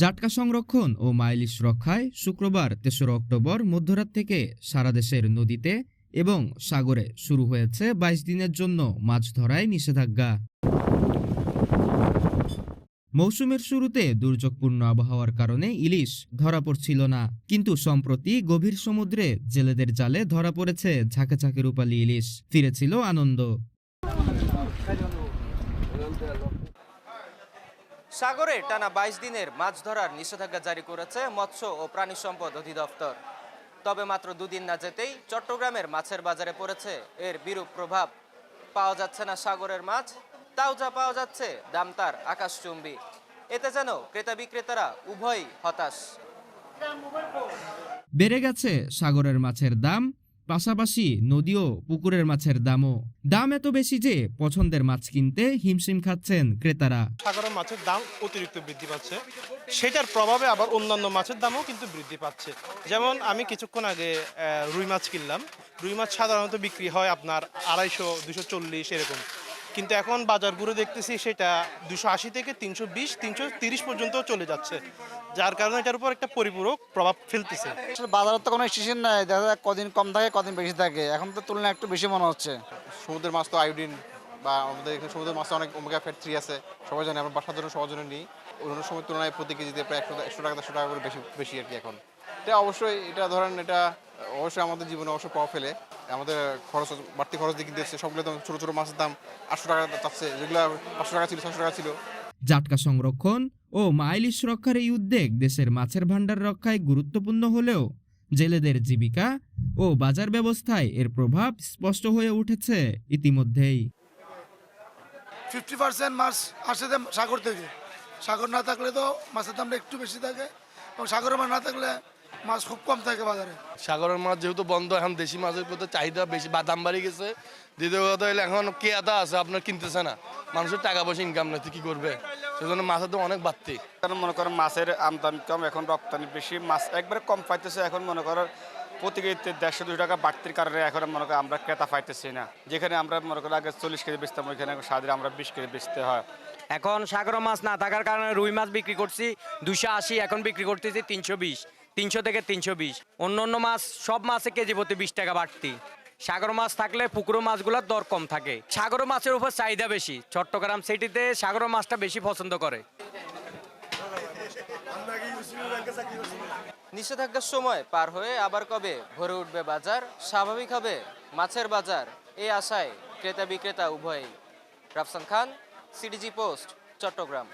জাটকা সংরক্ষণ ও মাইলিশ রক্ষায় শুক্রবার ৩রা অক্টোবর মধ্যরাত থেকে সারা দেশের নদীতে এবং সাগরে শুরু হয়েছে ২২ দিনের জন্য মাছ ধরায় নিষেধাজ্ঞা। মৌসুমের শুরুতে দুর্যোগপূর্ণ আবহাওয়ার কারণে ইলিশ ধরা পড়ছিল না, কিন্তু সম্প্রতি গভীর সমুদ্রে জেলেদের জালে ধরা পড়েছে ঝাঁকে ঝাঁকে রূপালী ইলিশ। ফিরেছিল আনন্দ। সাগরে টানা ২২ দিনের মাছ ধরার নিষেধাজ্ঞা জারি করেছে মৎস্য ও প্রাণী সম্পদ অধিদপ্তর। তবে মাত্র দুদিন না যেতেই চট্টগ্রামের মাছের বাজারে পড়েছে এর বিরূপ প্রভাব। পাওয়া যাচ্ছে না সাগরের মাছ, তাও যা পাওয়া যাচ্ছে দাম তার আকাশচুম্বী। এতে যেন ক্রেতা বিক্রেতারা উভয়ই হতাশ। বেড়ে গেছে সাগরের মাছের দাম, পাশাপাশি নদী ও পুকুরের মাছের দামও। দাম এত বেশি যে পছন্দের মাছ কিনতে হিমশিম খাচ্ছেন ক্রেতারা। সাগরের মাছের দাম অতিরিক্ত বৃদ্ধি পাচ্ছে, সেটার প্রভাবে আবার অন্যান্য মাছের দামও কিন্তু বৃদ্ধি পাচ্ছে। যেমন আমি কিছুক্ষণ আগে রুই মাছ কিনলাম। রুই মাছ সাধারণত বিক্রি হয় আপনার ২৫০, ২৪০ এরকম, কিন্তু এখন বাজার ঘুরে দেখতেছি সেটা ২৮০ থেকে ৩২০, ৩৩০ পর্যন্ত চলে যাচ্ছে, যার কারণে এটার উপর একটা পরিপূরক প্রভাব ফেলতেছে। বাজারের তো কোনো স্টেশন নাই, দেখা যায় কদিন কম থাকে কদিন বেশি থাকে, এখন তো তুলনায় একটু বেশি মনে হচ্ছে। সমুদ্রের মাছ তো আয়োডিন বা আমাদের এখানে সমুদ্রের মাছে অনেক ওমেগা ফ্যাট 3 আছে, সবাই জানে। আমরা বাসার জন্য সবার জন্য নিই, অন্য সময় তুলনায় প্রতি কেজিতে প্রায় ১০০ টাকা ১০০ টাকা করে বেশি আর কি। এখন এটা অবশ্যই এটা অবশ্যই আমাদের জীবনে অবশ্যই প্রভাব ফেলে। আমাদের খরচ, বাড়তি খরচ দিয়ে কিনতেছে। সবগুলো তো ছোটো ছোটো মাছের দাম ৮০০ টাকা চাচ্ছে, যেগুলো ৫০০ টাকা ছিল, ৬০০ টাকা ছিল। জাটকা সংরক্ষণ ও মাইলিশ রক্ষার এই উদ্যোগ দেশের মাছের ভান্ডার রক্ষায় গুরুত্বপূর্ণ হলেও জেলেদের জীবিকা ও বাজার ব্যবস্থায় এর প্রভাব স্পষ্ট হয়ে উঠেছে ইতিমধ্যেই। 50% মাছ আসে সাগর থেকে। সাগর না থাকলে তো মাছের দামটা একটু বেশি থাকে, এবং সাগরের মাছ না থাকলে মাছ খুব কম থাকে বাজারে। সাগরের মাছ যেহেতু বন্ধ, এখন দেশি মাছের প্রতি চাহিদা বেশি বা দাম বাড়ি গেছে। দ্বিতীয় কথা হলে এখন কে আদা আছে আপনার কিনতেছে না, মানুষের টাকা পয়সা ইনকাম নেই, কি করবে? সেজন্য মাছের দাম অনেক বাড়তি। কারণ মনে করেন মাছের আমদানি কম, এখন রপ্তানি বেশি, মাছ একবারে কম পাইতেছে। এখন মনে করেন প্রতি কেজিতে ১৫০ টাকা বাড়তির কারণে এখন মনে করেন আমরা ক্রেতা পাইতেছি না। যেখানে আমরা মনে করেন আগে ৪০ কেজি বেচতাম, ওইখানে সাদরে আমরা ২০ কেজি বেচতে হয়। এখন সাগর মাছ না থাকার কারণে রুই মাছ বিক্রি করছি ২৮০, এখন বিক্রি করতেছি ৩২০, ৩০০ থেকে ৩২০। অন্য মাছ সব মাছে কেজি প্রতি ২০ টাকা বাড়তি। সাগর মাছ থাকলে পুকুর মাছগুলোর দর কম থাকে। সাগর মাছের উপর চাহিদা বেশি, চট্টগ্রাম সিটিতে সাগর মাছটা বেশি পছন্দ করে। নিষেধাজ্ঞার সময় পার হয়ে আবার কবে ভরে উঠবে বাজার, স্বাভাবিক হবে মাছের বাজার, এই আশায় ক্রেতা বিক্রেতা উভয়ই। রাফসান খান, সিডিজি পোস্ট, চট্টগ্রাম।